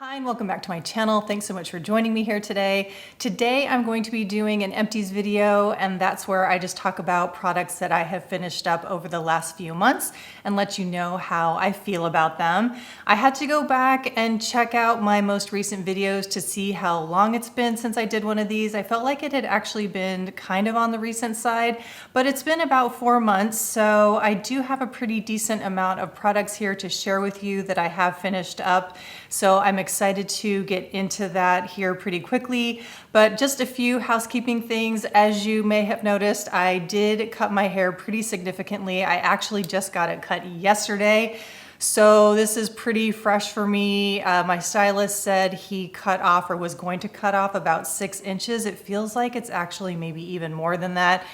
Hi and welcome back to my channel. Thanks so much for joining me here today. Today I'm going to be doing an empties video, and that's where I just talk about products that I have finished up over the last few months and let you know how I feel about them. I had to go back and check out my most recent videos to see how long it's been since I did one of these. I felt like it had actually been kind of on the recent side, but it's been about 4 months, so I do have a pretty decent amount of products here to share with you that I have finished up. So I'm excited to get into that here pretty quickly, but just a few housekeeping things. As you may have noticed, I did cut my hair pretty significantly. I actually just got it cut yesterday. So this is pretty fresh for me. My stylist said he cut off or was going to cut off about 6 inches. It feels like it's actually maybe even more than that.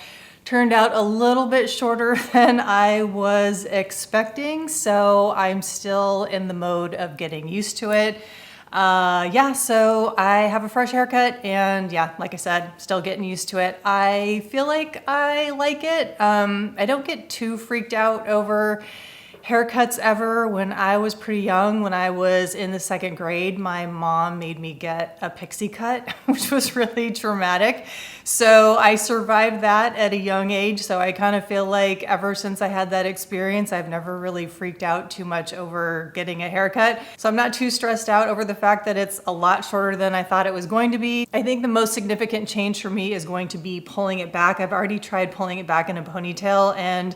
Turned out a little bit shorter than I was expecting, so I'm still in the mode of getting used to it. Yeah, so I have a fresh haircut, and yeah, like I said, still getting used to it. I feel like I like it. I don't get too freaked out over haircuts ever. When I was pretty young, when I was in the 2nd grade, my mom made me get a pixie cut, which was really traumatic. So I survived that at a young age. So I kind of feel like ever since I had that experience, I've never really freaked out too much over getting a haircut. So I'm not too stressed out over the fact that it's a lot shorter than I thought it was going to be. I think the most significant change for me is going to be pulling it back. I've already tried pulling it back in a ponytail, and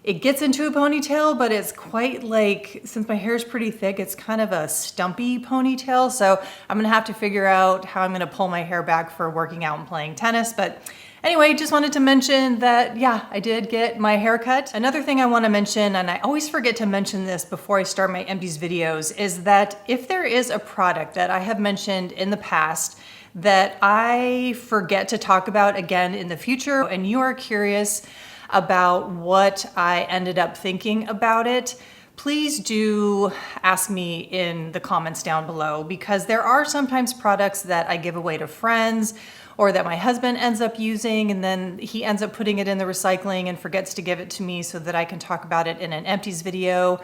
it gets into a ponytail, but it's quite like, since my hair is pretty thick, it's kind of a stumpy ponytail. So I'm gonna have to figure out how I'm gonna pull my hair back for working out and playing tennis. But anyway, just wanted to mention that, yeah, I did get my hair cut. Another thing I wanna mention, and I always forget to mention this before I start my empties videos, is that if there is a product that I have mentioned in the past that I forget to talk about again in the future, and you are curious about what I ended up thinking about it, please do ask me in the comments down below, because there are sometimes products that I give away to friends or that my husband ends up using, and then he ends up putting it in the recycling and forgets to give it to me so that I can talk about it in an empties video.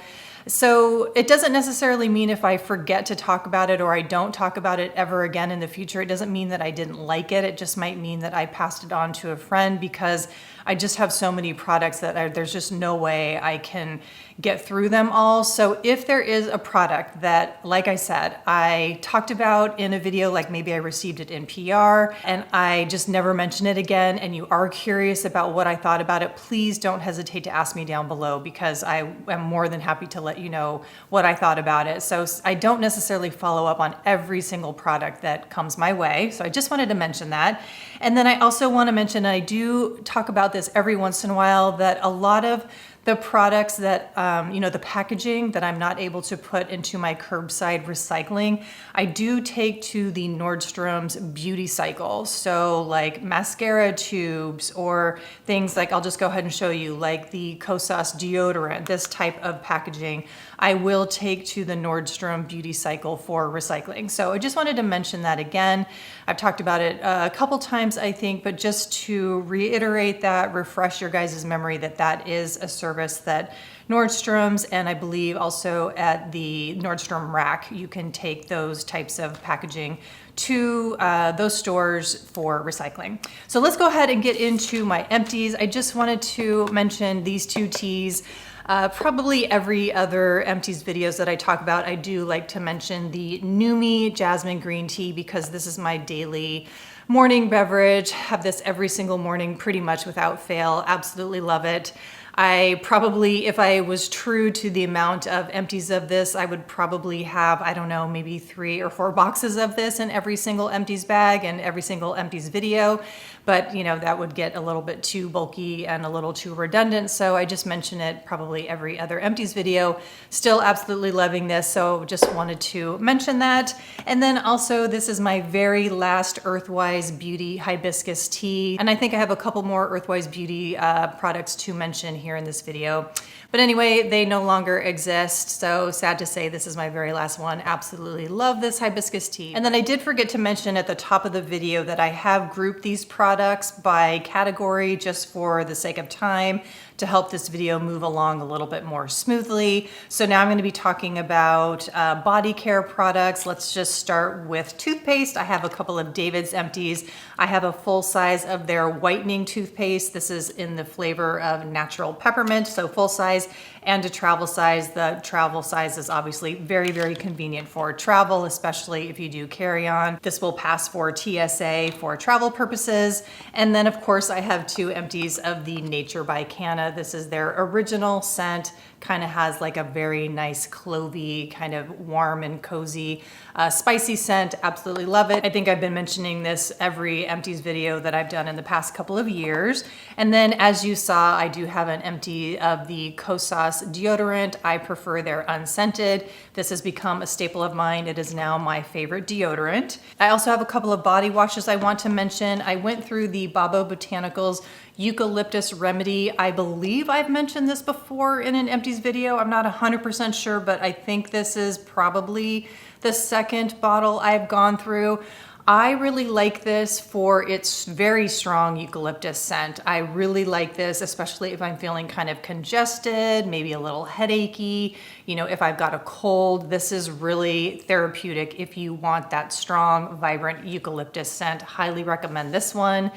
So it doesn't necessarily mean if I forget to talk about it or I don't talk about it ever again in the future, it doesn't mean that I didn't like it. It just might mean that I passed it on to a friend, because I just have so many products that there's just no way I can get through them all. So if there is a product that, like I said, I talked about in a video, like maybe I received it in PR and I just never mention it again, and you are curious about what I thought about it, please don't hesitate to ask me down below, because I am more than happy to let you know what I thought about it. So I don't necessarily follow up on every single product that comes my way. So I just wanted to mention that. And then I also want to mention, I do talk about this every once in a while, that a lot of the products that, the packaging that I'm not able to put into my curbside recycling, I do take to the Nordstrom's beauty cycle. So like mascara tubes or things like, I'll just go ahead and show you, like the Kosas deodorant, this type of packaging, I will take to the Nordstrom beauty cycle for recycling. So I just wanted to mention that again. I've talked about it a couple times, I think, but just to reiterate that, refresh your guys' memory that that is a service that Nordstrom's, and I believe also at the Nordstrom rack, you can take those types of packaging to those stores for recycling. So let's go ahead and get into my empties. I just wanted to mention these 2 teas. Probably every other empties videos that I talk about, I do like to mention the Numi Jasmine Green Tea, because this is my daily morning beverage. Have this every single morning pretty much without fail. Absolutely love it. I probably, if I was true to the amount of empties of this, I would probably have, I don't know, maybe 3 or 4 boxes of this in every single empties bag and every single empties video. But that would get a little bit too bulky and a little too redundant. So I just mention it probably every other empties video. Still absolutely loving this. So just wanted to mention that. And then also, this is my very last Earthwise Beauty Hibiscus Tea. And I think I have a couple more Earthwise Beauty products to mention here in this video. But anyway, they no longer exist, so sad to say this is my very last one. Absolutely love this hibiscus tea. And then I did forget to mention at the top of the video that I have grouped these products by category just for the sake of time to help this video move along a little bit more smoothly. So now I'm going to be talking about body care products. Let's just start with toothpaste. I have a couple of David's Empties. I have a full size of their whitening toothpaste. This is in the flavor of natural peppermint, so full size, and a travel size. The travel size is obviously very, very convenient for travel, especially if you do carry on. This will pass for TSA for travel purposes. And then of course I have 2 empties of the Nature by Canna. This is their original scent. Kind of has like a very nice clovey, kind of warm and cozy, spicy scent. Absolutely love it. I think I've been mentioning this every empties video that I've done in the past couple of years. And then as you saw, I do have an empty of the Kosas deodorant. I prefer their unscented. This has become a staple of mine. It is now my favorite deodorant. I also have a couple of body washes I want to mention. I went through the Botanicals Eucalyptus Remedy. I believe I've mentioned this before in an empties video. I'm not 100% sure, but I think this is probably the second bottle I've gone through. I really like this for its very strong eucalyptus scent. I really like this, especially if I'm feeling kind of congested, maybe a little headachy, you know, if I've got a cold. This is really therapeutic if you want that strong, vibrant eucalyptus scent. Highly recommend this one.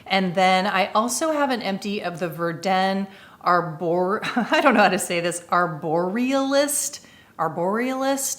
And then I also have an empty of the Verden Arbor, I don't know how to say this, Arborealist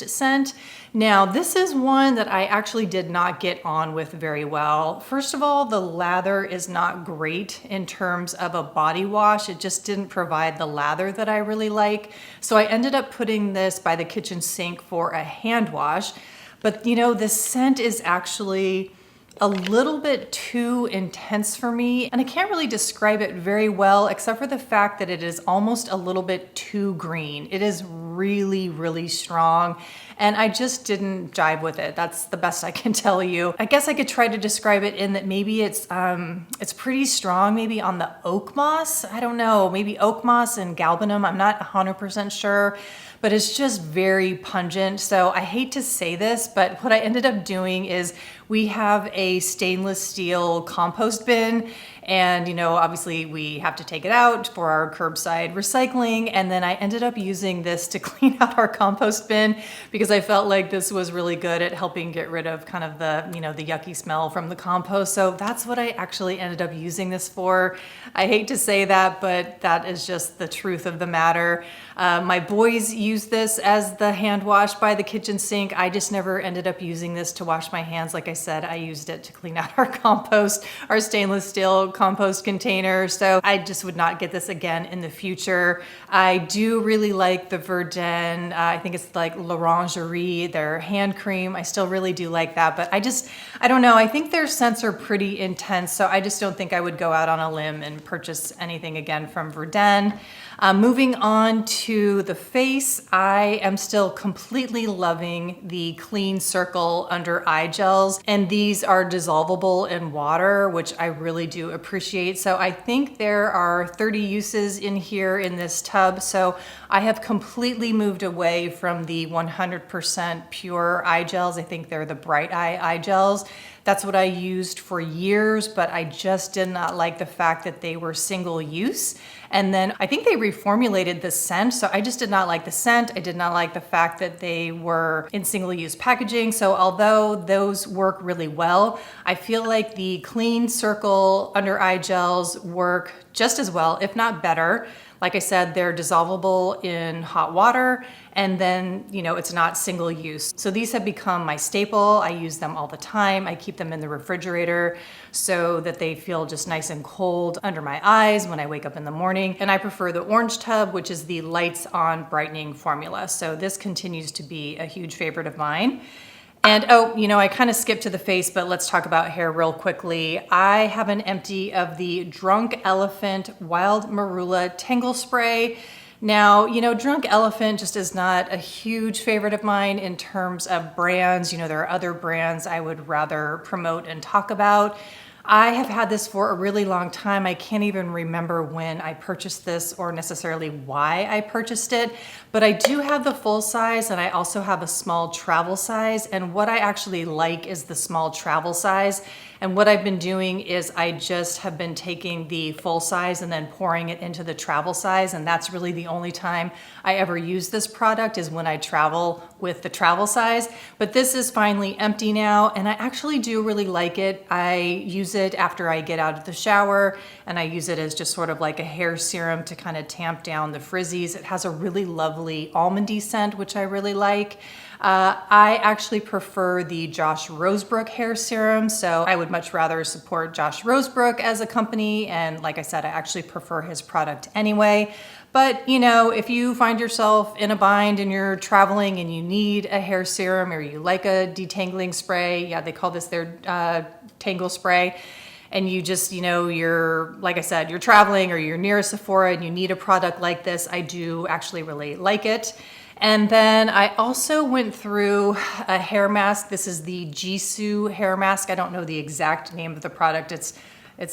scent. Now, this is one that I actually did not get on with very well. First of all, the lather is not great in terms of a body wash. It just didn't provide the lather that I really like. So I ended up putting this by the kitchen sink for a hand wash. But you know, the scent is actually a little bit too intense for me, and I can't really describe it very well except for the fact that it is almost a little bit too green. It is really, really strong, and I just didn't jive with it. That's the best I can tell you. I guess I could try to describe it in that maybe it's pretty strong, maybe on the oak moss. I don't know, maybe oak moss and galbanum. I'm not 100% sure, but it's just very pungent. So I hate to say this, but what I ended up doing is we have a stainless steel compost bin, and you know, obviously we have to take it out for our curbside recycling. And then I ended up using this to clean out our compost bin because I felt like this was really good at helping get rid of kind of the, you know, the yucky smell from the compost. So that's what I actually ended up using this for. I hate to say that, but that is just the truth of the matter. My boys use this as the hand wash by the kitchen sink. I just never ended up using this to wash my hands. Like I said, I used it to clean out our compost, our stainless steel compost container. So I just would not get this again in the future. I do really like the Verden, I think it's like 𝘊𝘶𝘗𝘕, their hand cream. I still really do like that, but I don't know. I think their scents are pretty intense, so I just don't think I would go out on a limb and purchase anything again from Verden. Moving on to the face, I am still completely loving the Clean Circle under eye gels, and these are dissolvable in water, which I really do appreciate. So I think there are 30 uses in here in this tub, so I have completely moved away from the 100% pure eye gels. I think they're the Bright Eye gels. That's what I used for years, but I just did not like the fact that they were single use. And then I think they reformulated the scent, so I just did not like the scent. I did not like the fact that they were in single-use packaging. So although those work really well, I feel like the Clean Circle under eye gels work just as well, if not better. Like I said, they're dissolvable in hot water, and then, you know, it's not single use. So these have become my staple. I use them all the time. I keep them in the refrigerator so that they feel just nice and cold under my eyes when I wake up in the morning. And I prefer the orange tub, which is the Lights On brightening formula. So this continues to be a huge favorite of mine. And oh, you know, I kind of skipped to the face, but let's talk about hair real quickly. I have an empty of the Drunk Elephant Wild Marula Tangle Spray. Now, you know, Drunk Elephant just is not a huge favorite of mine in terms of brands. You know, there are other brands I would rather promote and talk about. I have had this for a really long time. I can't even remember when I purchased this or necessarily why I purchased it, but I do have the full size and I also have a small travel size. And what I actually like is the small travel size. And what I've been doing is I just have been taking the full size and then pouring it into the travel size. And that's really the only time I ever use this product, is when I travel with the travel size. But this is finally empty now, and I actually do really like it. I use it after I get out of the shower, and I use it as just sort of like a hair serum to kind of tamp down the frizzies. It has a really lovely almondy scent, which I really like. I actually prefer the Josh Rosebrook hair serum, so I would much rather support Josh Rosebrook as a company, and like I said, I actually prefer his product anyway. But you know, if you find yourself in a bind and you're traveling and you need a hair serum, or you like a detangling spray, yeah, they call this their tangle spray, and you just, you know, you're, like I said, you're traveling or you're near a Sephora and you need a product like this, I do actually really like it. And then I also went through a hair mask. This is the Jiu Hair Mask. I don't know the exact name of the product.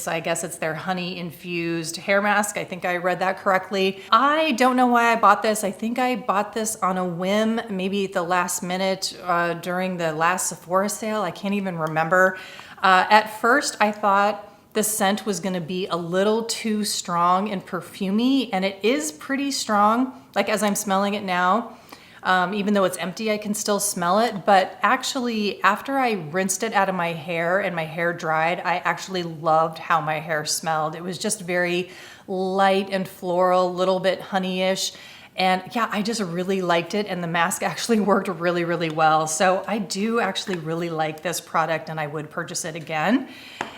I guess it's their honey infused hair mask. I think I read that correctly. I don't know why I bought this. I think I bought this on a whim, maybe at the last minute during the last Sephora sale. I can't even remember. At first I thought the scent was gonna be a little too strong and perfumey, and it is pretty strong. Like, as I'm smelling it now, even though it's empty, I can still smell it. But actually, after I rinsed it out of my hair and my hair dried, I actually loved how my hair smelled. It was just very light and floral, a little bit honey-ish. And yeah, I just really liked it, and the mask actually worked really, really well. So I do actually really like this product, and I would purchase it again.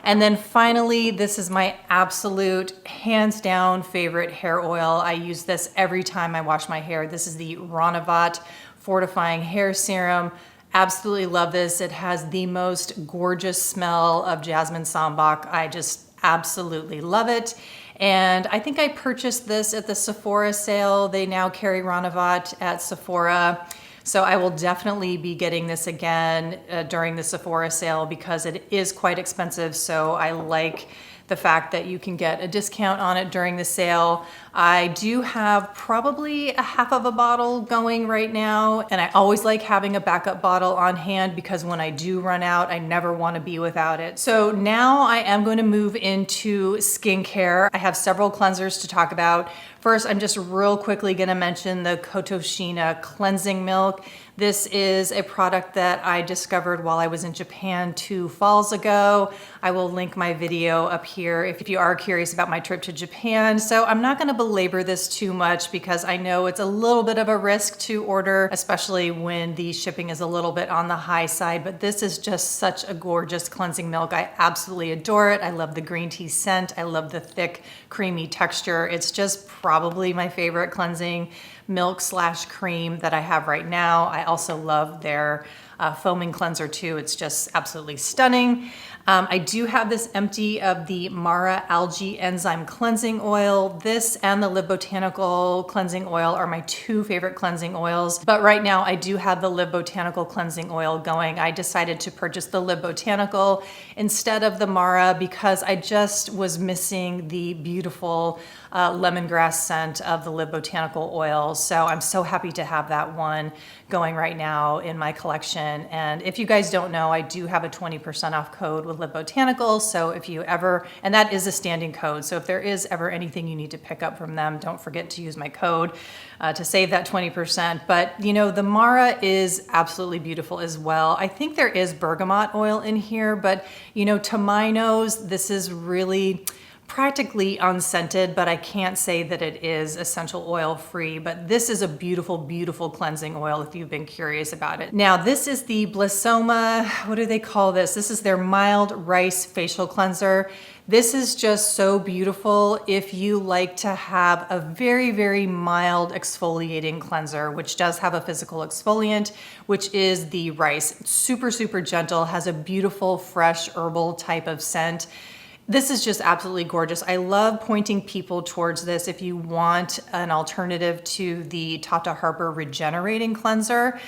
And then finally, this is my absolute hands down favorite hair oil. I use this every time I wash my hair. This is the Ronovat Fortifying Hair Serum. Absolutely love this. It has the most gorgeous smell of jasmine sambac. I just absolutely love it. And I think I purchased this at the Sephora sale. They now carry Ronovat at Sephora. So I will definitely be getting this again during the Sephora sale, because it is quite expensive. So I like the fact that you can get a discount on it during the sale. I do have probably a half of a bottle going right now, and I always like having a backup bottle on hand, because when I do run out, I never want to be without it. So now I am going to move into skincare. I have several cleansers to talk about. First, I'm just real quickly going to mention the 𝘊𝘗𝘕 Cleansing Milk. This is a product that I discovered while I was in Japan 2 falls ago. I will link my video up here if you are curious about my trip to Japan. So I'm not going to belabor this too much, because I know it's a little bit of a risk to order, especially when the shipping is a little bit on the high side. But this is just such a gorgeous cleansing milk. I absolutely adore it. I love the green tea scent. I love the thick, creamy texture. It's just probably my favorite cleansing milk / cream that I have right now. I also love their foaming cleanser too. It's just absolutely stunning. I do have this empty of the Mara Algae Enzyme Cleansing Oil. This and the Live Botanical Cleansing Oil are my 2 favorite cleansing oils. But right now I do have the Live Botanical Cleansing Oil going. I decided to purchase the Live Botanical instead of the Mara, because I just was missing the beautiful lemongrass scent of the Live Botanical oil. So I'm so happy to have that one going right now in my collection. And if you guys don't know, I do have a 20% off code with Live Botanical. So if you ever, and that is a standing code, so if there is ever anything you need to pick up from them, don't forget to use my code to save that 20%. But you know, the Mara is absolutely beautiful as well. I think there is bergamot oil in here, but you know, to my nose, this is really practically unscented, but I can't say that it is essential oil free. But this is a beautiful, beautiful cleansing oil if you've been curious about it. Now, this is the Blissoma, what do they call this? This is their mild rice facial cleanser. This is just so beautiful if you like to have a very, very mild exfoliating cleanser, which does have a physical exfoliant, which is the rice. It's super, super gentle, has a beautiful, fresh herbal type of scent. This is just absolutely gorgeous. I love pointing people towards this if you want an alternative to the Tata Harper Regenerating Cleanser.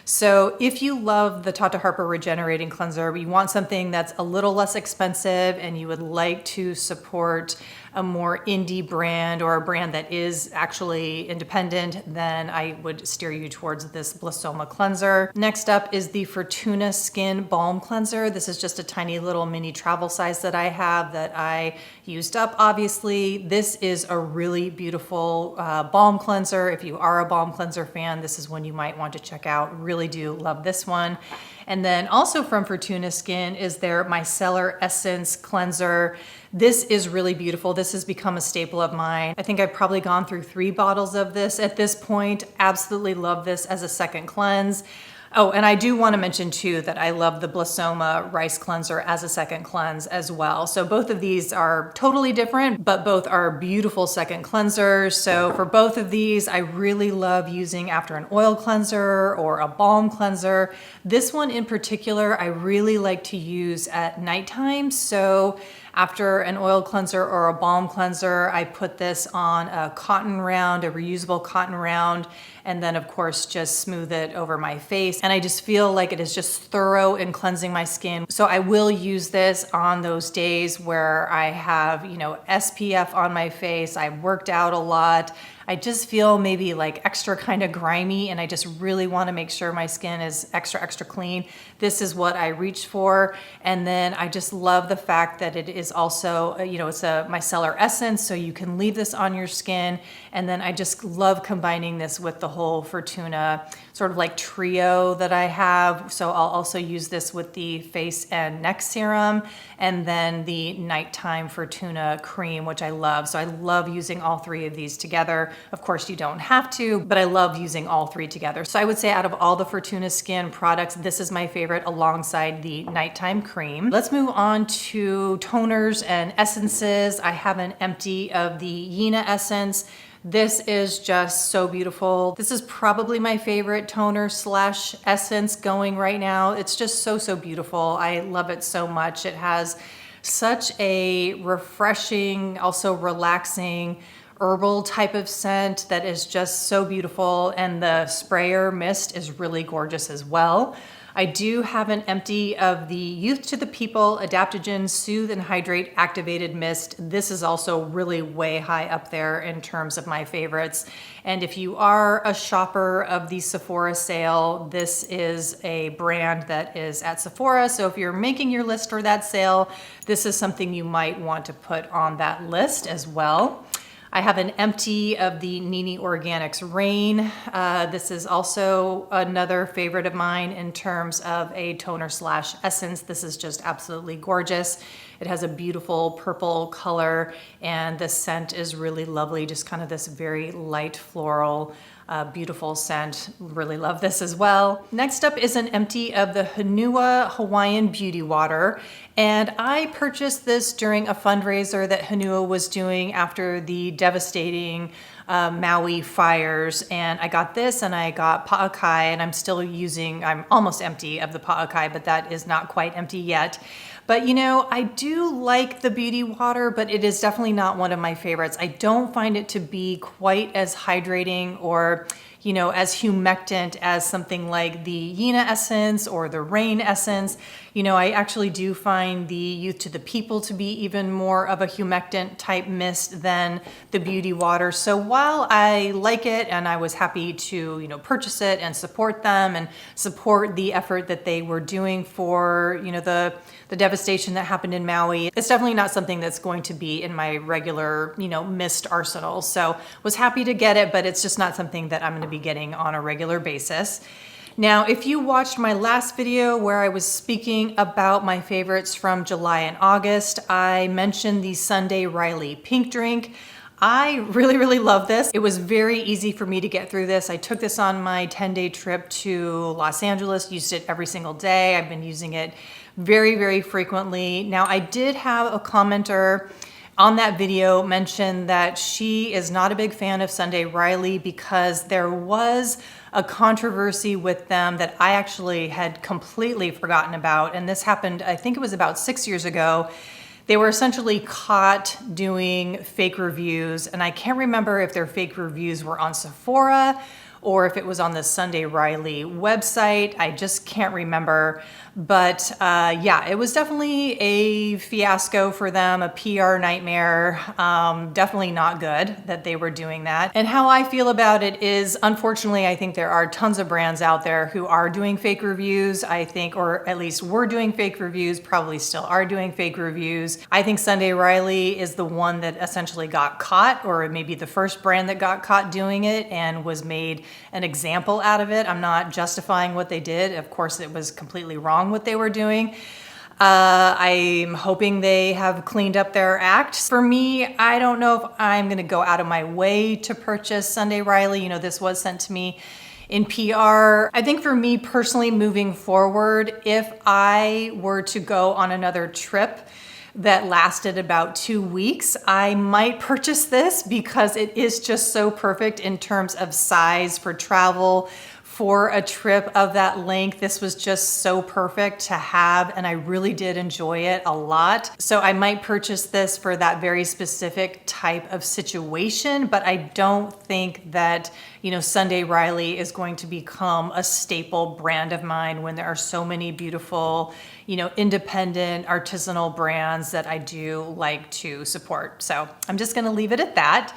So if you love the Tata Harper Regenerating Cleanser, but you want something that's a little less expensive and you would like to support a more indie brand or a brand that is actually independent, then I would steer you towards this Blissoma cleanser. Next up is the Fortuna Skin Balm Cleanser. This is just a tiny little mini travel size that I have that I used up, obviously. This is a really beautiful balm cleanser. If you are a balm cleanser fan, this is one you might want to check out. Really do love this one. And then also from Fortuna Skin is their Micellar Essence Cleanser. This is really beautiful. This has become a staple of mine. I think I've probably gone through 3 bottles of this at this point. Absolutely love this as a second cleanse. Oh, and I do want to mention too that I love the Blissoma Rice Cleanser as a second cleanse as well. So both of these are totally different, but both are beautiful second cleansers. So for both of these, I really love using after an oil cleanser or a balm cleanser. This one in particular, I really like to use at nighttime. So after an oil cleanser or a balm cleanser, I put this on a cotton round, a reusable cotton round, and then of course just smooth it over my face. And I just feel like it is just thorough in cleansing my skin. So I will use this on those days where I have, SPF on my face, I've worked out a lot, I just feel maybe like extra kind of grimy and I just really want to make sure my skin is extra clean. This is what I reach for. And then I just love the fact that it is also, it's a micellar essence, so you can leave this on your skin. And then I just love combining this with the whole Fortuna sort of like trio that I have. So I'll also use this with the face and neck serum and then the nighttime Fortuna cream, which I love. So I love using all 3 of these together. Of course, you don't have to, but I love using all 3 together. So I would say out of all the Fortuna Skin products, this is my favorite alongside the nighttime cream. Let's move on to toners and essences. I have an empty of the 𝘊𝘶𝘦 essence. This is just so beautiful. This is probably my favorite toner / essence going right now. It's just so beautiful. I love it so much. It has such a refreshing, also relaxing, herbal type of scent that is just so beautiful. And the sprayer mist is really gorgeous as well. I do have an empty of the Youth to the People Adaptogen Soothe and Hydrate Activated Mist. This is also really way high up there in terms of my favorites. And if you are a shopper of the Sephora sale, this is a brand that is at Sephora. So if you're making your list for that sale, this is something you might want to put on that list as well. I have an empty of the Nini Organics Rain. This is also another favorite of mine in terms of a toner / essence. This is just absolutely gorgeous. It has a beautiful purple color and the scent is really lovely. Just kind of this very light floral, beautiful scent. Really love this as well. Next up is an empty of the Hanua Hawaiian Beauty Water. And I purchased this during a fundraiser that Hanua was doing after the devastating Maui fires. And I got this and I got Pa'akai, and I'm almost empty of the Pa'akai, but that is not quite empty yet. But I do like the beauty water, but it is definitely not one of my favorites. I don't find it to be quite as hydrating or as humectant as something like the 𝘊𝘶𝘦 essence or the Rain essence. I actually do find the Youth to the People to be even more of a humectant type mist than the beauty water. So while I like it and I was happy to, purchase it and support them and support the effort that they were doing for, the devastation that happened in Maui, it's definitely not something that's going to be in my regular, mist arsenal. So was happy to get it, but it's just not something that I'm going to be getting on a regular basis. Now, if you watched my last video where I was speaking about my favorites from July and August, I mentioned the Sunday Riley Pink Drink. I really love this. It was very easy for me to get through this. I took this on my 10-day trip to Los Angeles, used it every single day. I've been using it very frequently. Now, I did have a commenter on that video mention that she is not a big fan of Sunday Riley because there was a controversy with them that I actually had completely forgotten about. And this happened, I think it was about 6 years ago. They were essentially caught doing fake reviews, and I can't remember if their fake reviews were on Sephora or if it was on the 𝘊𝘐𝘗𝘉 website. I just can't remember. But yeah, it was definitely a fiasco for them, a PR nightmare. Definitely not good that they were doing that. And how I feel about it is, unfortunately, I think there are tons of brands out there who are doing fake reviews, I think, or at least were doing fake reviews, probably still are doing fake reviews. I think 𝘊𝘐𝘉 is the one that essentially got caught, or maybe the first brand that got caught doing it and was made an example out of it. I'm not justifying what they did. Of course, it was completely wrong what they were doing. I'm hoping they have cleaned up their act. For me, I don't know if I'm gonna go out of my way to purchase 𝘊𝘐𝘉. You know, this was sent to me in PR. I think for me personally, moving forward, if I were to go on another trip that lasted about 2 weeks, I might purchase this because it is just so perfect in terms of size for travel. For a trip of that length, this was just so perfect to have, and I really did enjoy it a lot. So I might purchase this for that very specific type of situation, but I don't think that, you know, 𝘊𝘐𝘉 is going to become a staple brand of mine when there are so many beautiful, you know, independent artisanal brands that I do like to support. So I'm just gonna leave it at that.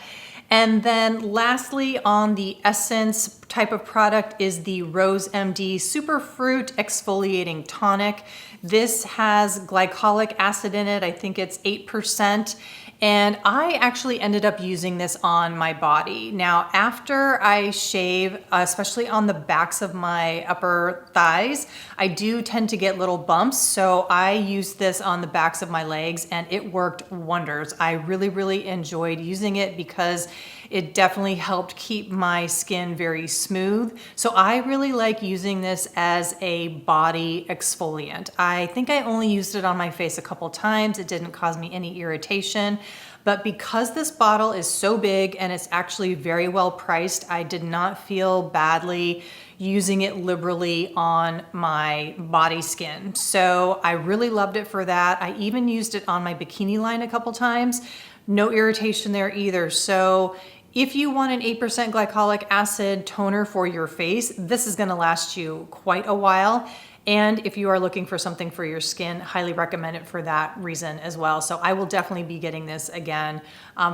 And then lastly, on the essence type of product is the Rose MD Superfruit Exfoliating Tonic. This has glycolic acid in it. I think it's 8%. And I actually ended up using this on my body. Now, after I shave, especially on the backs of my upper thighs, I do tend to get little bumps. So I used this on the backs of my legs and it worked wonders. I really, really enjoyed using it because it definitely helped keep my skin very smooth. So I really like using this as a body exfoliant. I think I only used it on my face a couple times. It didn't cause me any irritation. But because this bottle is so big and it's actually very well priced, I did not feel badly using it liberally on my body skin. So I really loved it for that. I even used it on my bikini line a couple times. No irritation there either. So if you want an 8% glycolic acid toner for your face, this is gonna last you quite a while. And if you are looking for something for your skin, highly recommend it for that reason as well. So I will definitely be getting this again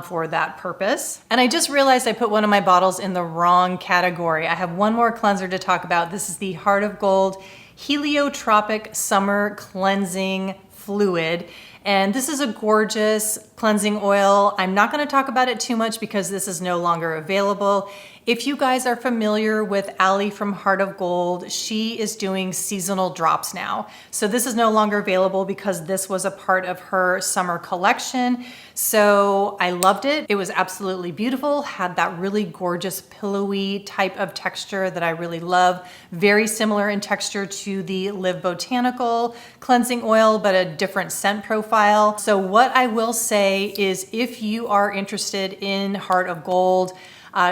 for that purpose. And I just realized I put one of my bottles in the wrong category. I have one more cleanser to talk about. This is the Heart of Gold Heliotropic Summer Cleansing Fluid. And this is a gorgeous cleansing oil. I'm not gonna talk about it too much because this is no longer available. If you guys are familiar with Ali from Heart of Gold, she is doing seasonal drops now. So this is no longer available because this was a part of her summer collection. So I loved it. It was absolutely beautiful, had that really gorgeous pillowy type of texture that I really love. Very similar in texture to the Live Botanical cleansing oil, but a different scent profile. So what I will say is if you are interested in Heart of Gold,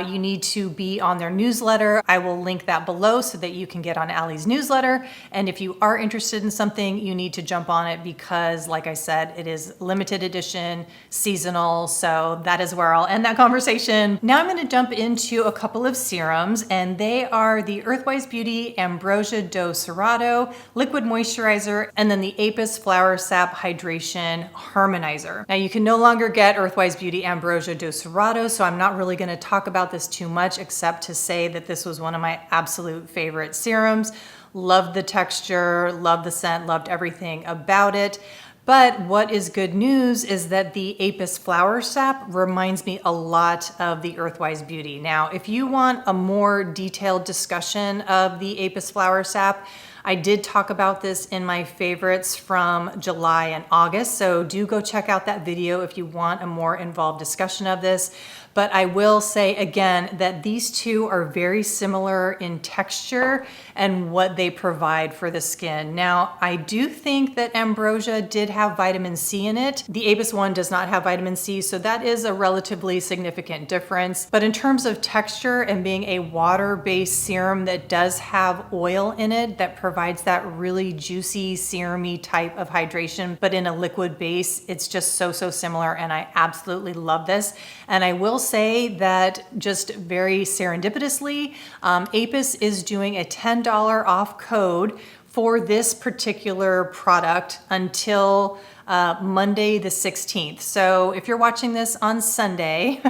you need to be on their newsletter. I will link that below so that you can get on Ali's newsletter. And if you are interested in something, you need to jump on it because, like I said, it is limited edition, seasonal. So that is where I'll end that conversation. Now I'm gonna jump into a couple of serums, and they are the Earthwise Beauty Ambrosia Dosado Liquid Moisturizer, and then the Apis Flower Sap Hydration Harmonizer. Now you can no longer get Earthwise Beauty Ambrosia Dosado, so I'm not really gonna talk about this too much except to say that this was one of my absolute favorite serums. Loved the texture, loved the scent, loved everything about it. But what is good news is that the Apis Flower Sap reminds me a lot of the Earthwise Beauty. Now, if you want a more detailed discussion of the Apis Flower Sap, I did talk about this in my favorites from July and August, so do go check out that video if you want a more involved discussion of this. But I will say again that these two are very similar in texture and what they provide for the skin. Now, I do think that Ambrosia did have vitamin C in it. The Apis one does not have vitamin C, so that is a relatively significant difference. But in terms of texture and being a water-based serum that does have oil in it that provides that really juicy, serum-y type of hydration, but in a liquid base, it's just so similar, and I absolutely love this. And I will say that just very serendipitously, Apis is doing a $10 off code for this particular product until Monday the 16th. So if you're watching this on Sunday,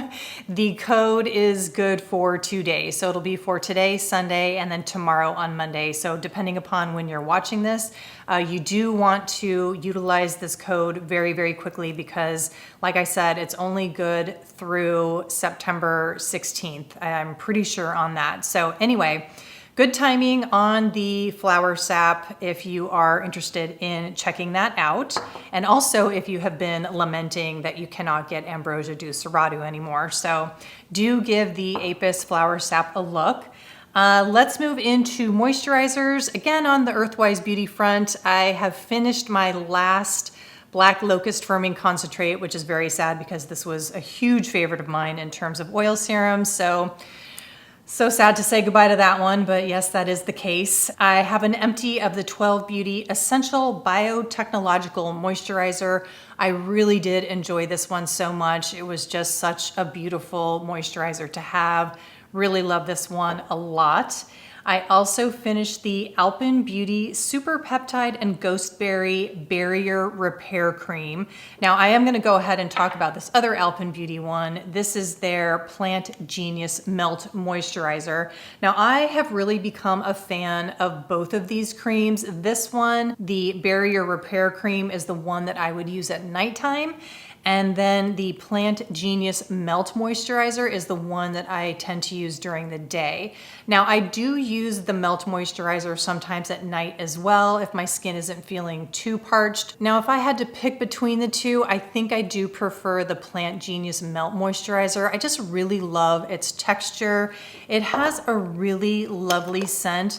the code is good for 2 days. So it'll be for today, Sunday, and then tomorrow on Monday. So depending upon when you're watching this, you do want to utilize this code very, very quickly because, like I said, it's only good through September 16th. I'm pretty sure on that. So anyway, good timing on the flower sap if you are interested in checking that out. And also if you have been lamenting that you cannot get Ambrosia do Dosado anymore. So do give the Apis flower sap a look. Let's move into moisturizers. Again, on the Earthwise Beauty front, I have finished my last Black Locust Firming Concentrate, which is very sad because this was a huge favorite of mine in terms of oil serums. So sad to say goodbye to that one, but yes, that is the case. I have an empty of the 12 Beauty Essential Biotechnological Moisturizer. I really did enjoy this one so much. It was just such a beautiful moisturizer to have. Really love this one a lot. I also finished the Alpen Beauty Super Peptide and Ghostberry Barrier Repair Cream. Now I am gonna go ahead and talk about this other Alpen Beauty one. This is their Plant Genius Melt Moisturizer. Now I have really become a fan of both of these creams. This one, the Barrier Repair Cream, is the one that I would use at nighttime. And then the Plant Genius Melt Moisturizer is the one that I tend to use during the day. Now I do use the Melt Moisturizer sometimes at night as well if my skin isn't feeling too parched. Now if I had to pick between the two, I think I do prefer the Plant Genius Melt Moisturizer. I just really love its texture. It has a really lovely scent.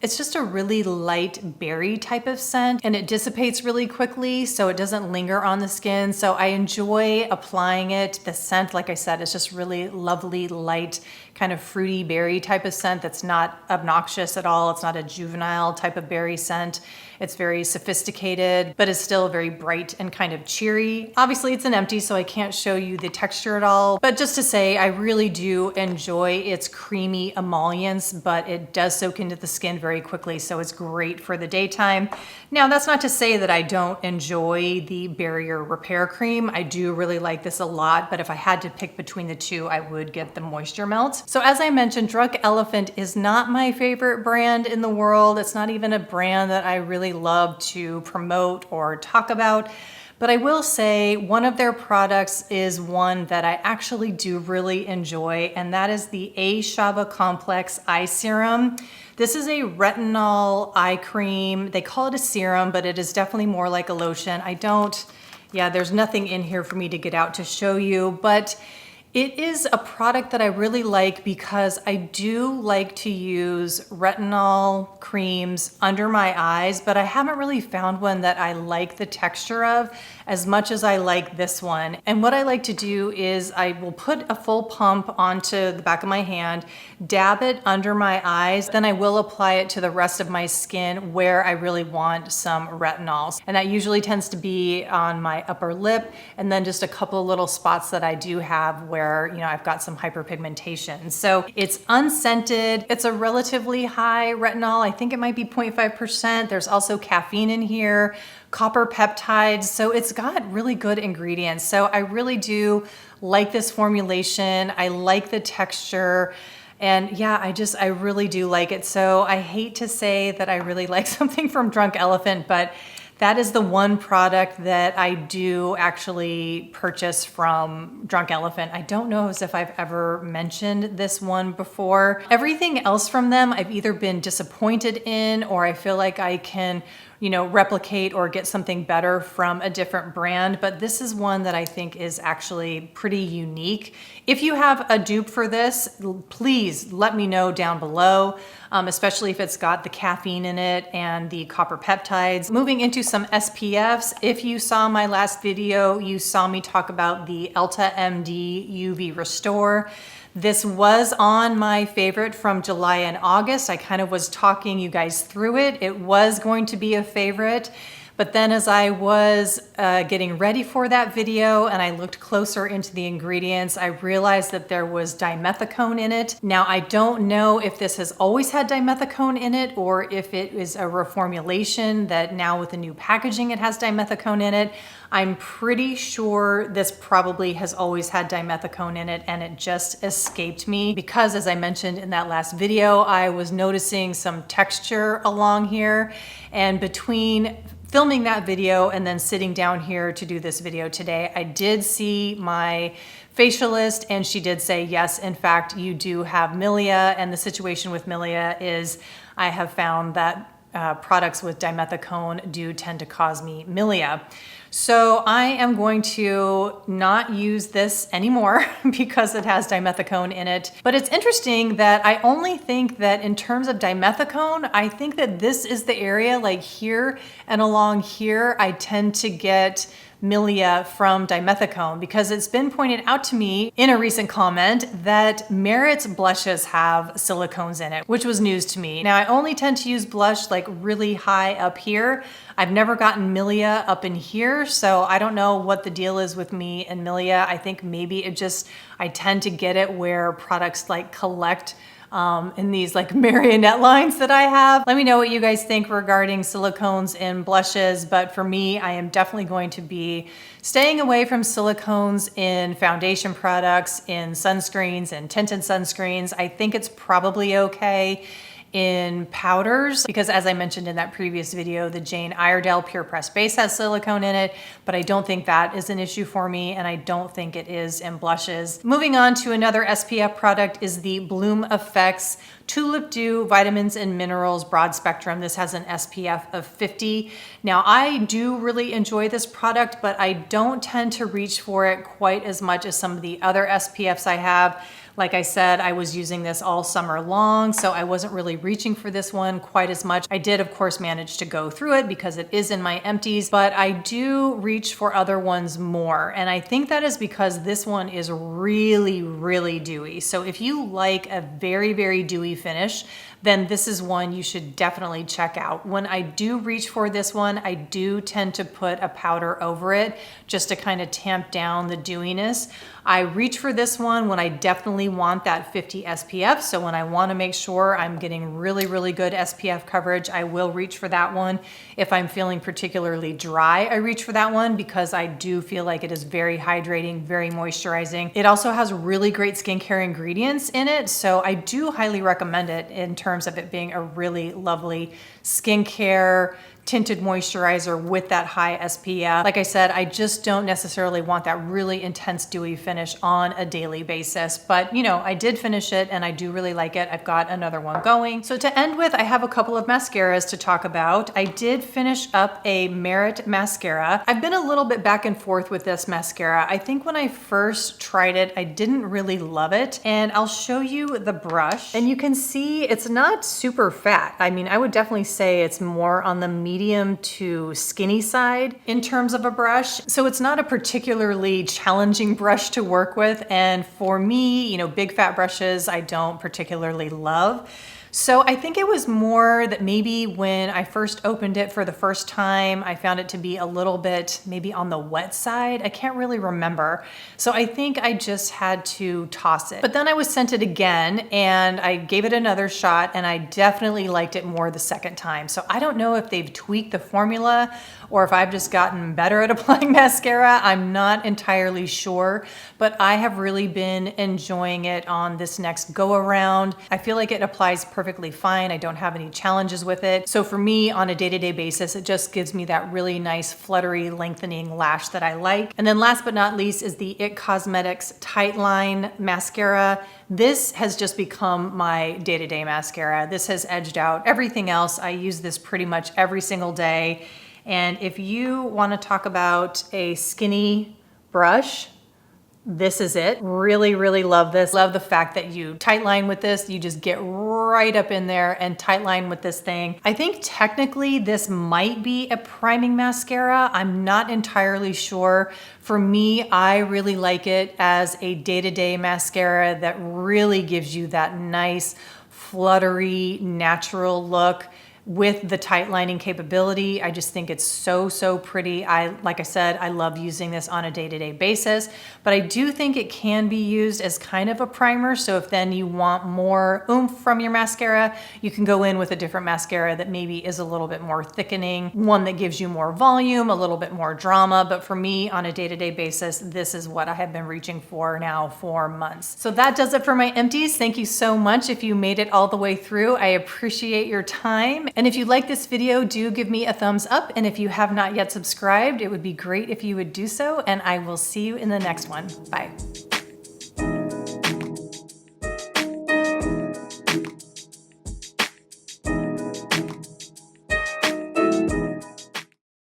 It's just a really light berry type of scent and it dissipates really quickly so it doesn't linger on the skin. So I enjoy applying it. The scent, like I said, is just really lovely, light, kind of fruity berry type of scent that's not obnoxious at all. It's not a juvenile type of berry scent. It's very sophisticated, but it's still very bright and kind of cheery. Obviously it's an empty, so I can't show you the texture at all, but just to say, I really do enjoy its creamy emollients, but it does soak into the skin very quickly, so it's great for the daytime. Now, that's not to say that I don't enjoy the Barrier Repair Cream. I do really like this a lot, but if I had to pick between the two, I would get the Moisture Melt. So as I mentioned, Drunk Elephant is not my favorite brand in the world. It's not even a brand that I really love to promote or talk about. But I will say one of their products is one that I actually do really enjoy, and that is the Ashava Complex Eye Serum. This is a retinol eye cream. They call it a serum, but it is definitely more like a lotion. There's nothing in here for me to get out to show you, but it is a product that I really like because I do like to use retinol creams under my eyes, but I haven't really found one that I like the texture of as much as I like this one. And what I like to do is I will put a full pump onto the back of my hand, dab it under my eyes, then I will apply it to the rest of my skin where I really want some retinols. And that usually tends to be on my upper lip and then just a couple of little spots that I do have where, I've got some hyperpigmentation. So it's unscented. It's a relatively high retinol. I think it might be 0.5%. There's also caffeine in here, copper peptides. So it's got really good ingredients. So I really do like this formulation. I like the texture. And yeah, I really do like it. So I hate to say that I really like something from Drunk Elephant, but that is the one product that I do actually purchase from Drunk Elephant. I don't know as if I've ever mentioned this one before. Everything else from them I've either been disappointed in or I feel like I can replicate or get something better from a different brand, but this is one that I think is actually pretty unique. If you have a dupe for this, please let me know down below, especially if it's got the caffeine in it and the copper peptides. Moving into some SPFs, if you saw my last video, you saw me talk about the 𝘊𝘚 MD UV Restore. This was on my favorite from July and August. I kind of was talking you guys through it. It was going to be a favorite, But then as I was getting ready for that video and I looked closer into the ingredients, I realized that there was dimethicone in it. Now, I don't know if this has always had dimethicone in it or if it is a reformulation that now with the new packaging it has dimethicone in it. I'm pretty sure this probably has always had dimethicone in it and it just escaped me because, as I mentioned in that last video, I was noticing some texture along here, and between filming that video and then sitting down here to do this video today, I did see my facialist and she did say, yes, in fact, you do have milia, and the situation with milia is I have found that products with dimethicone do tend to cause me milia. So I am going to not use this anymore because it has dimethicone in it. But it's interesting that I only think that in terms of dimethicone, I think that this is the area like here and along here, I tend to get milia from dimethicone, because it's been pointed out to me in a recent comment that Merit's blushes have silicones in it, which was news to me. Now, I only tend to use blush like really high up here. I've never gotten milia up in here, so I don't know what the deal is with me and milia. I think maybe it just, I tend to get it where products like collect in these like marionette lines that I have. Let me know what you guys think regarding silicones in blushes, but for me, I am definitely going to be staying away from silicones in foundation products, in sunscreens and tinted sunscreens. I think it's probably okay in powders because, as I mentioned in that previous video, the Jane Iredale Pure Press Base has silicone in it, but I don't think that is an issue for me, and I don't think it is in blushes. Moving on to another SPF product is the Bloom Effects Tulip Dew Vitamins and Minerals Broad Spectrum. This has an SPF of 50. Now, I do really enjoy this product, but I don't tend to reach for it quite as much as some of the other SPFs I have. Like I said, I was using this all summer long, so I wasn't really reaching for this one quite as much. I did, of course, manage to go through it because it is in my empties, but I do reach for other ones more. And I think that is because this one is really, really dewy. So if you like a very, very dewy finish, then this is one you should definitely check out. When I do reach for this one, I do tend to put a powder over it just to kind of tamp down the dewiness. I reach for this one when I definitely want that 50 SPF. So when I want to make sure I'm getting really, really good SPF coverage, I will reach for that one. If I'm feeling particularly dry, I reach for that one because I do feel like it is very hydrating, very moisturizing. It also has really great skincare ingredients in it. So I do highly recommend it in terms of it being a really lovely skincare tinted moisturizer with that high SPF. Like I said, I just don't necessarily want that really intense dewy finish on a daily basis, but you know, I did finish it and I do really like it. I've got another one going. So to end with, I have a couple of mascaras to talk about. I did finish up a Merit mascara. I've been a little bit back and forth with this mascara. I think when I first tried it, I didn't really love it, and I'll show you the brush and you can see it's not super fat. I mean, I would definitely say it's more on the medium to skinny side in terms of a brush. So it's not a particularly challenging brush to work with. And for me, you know, big fat brushes, I don't particularly love. So I think it was more that maybe when I first opened it for the first time, I found it to be a little bit maybe on the wet side. I can't really remember. So I think I just had to toss it. But then I was sent it again and I gave it another shot and I definitely liked it more the second time. So I don't know if they've tweaked the formula or if I've just gotten better at applying mascara. I'm not entirely sure, but I have really been enjoying it on this next go around. I feel like it applies perfectly fine. I don't have any challenges with it. So for me on a day-to-day basis, it just gives me that really nice fluttery lengthening lash that I like. And then last but not least is the IT Cosmetics Tight Line Mascara. This has just become my day-to-day mascara. This has edged out everything else. I use this pretty much every single day. And if you want to talk about a skinny brush, this is it. Really, really love this. Love the fact that you tight line with this. You just get right up in there and tight line with this thing. I think technically this might be a priming mascara. I'm not entirely sure. For me, I really like it as a day-to-day mascara that really gives you that nice, fluttery, natural look. with the tight lining capability. I just think it's so pretty. Like I said, I love using this on a day-to-day basis, but I do think it can be used as kind of a primer. So if then you want more oomph from your mascara, you can go in with a different mascara that maybe is a little bit more thickening, one that gives you more volume, a little bit more drama. But for me, on a day-to-day basis, this is what I have been reaching for now for months. So that does it for my empties. Thank you so much if you made it all the way through. I appreciate your time. And if you like this video, do give me a thumbs up. And if you have not yet subscribed, it would be great if you would do so. And I will see you in the next one. Bye.